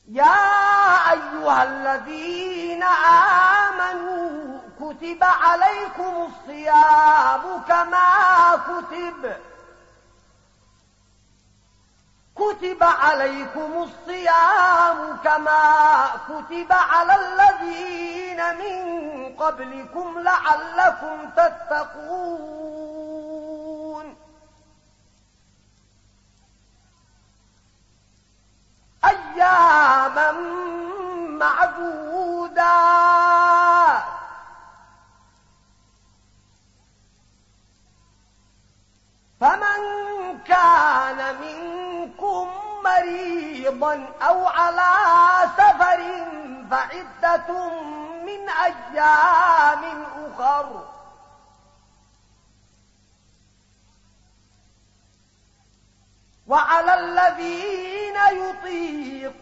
يا أيها الذين آمنوا كتب عليكم الصيام كما كتب على الذين من قبلكم لعلكم تتقون أياما معدودات فمن كان منكم مريضا أو على سفر فعدة من أيام أخر وعلى الذين يطيقون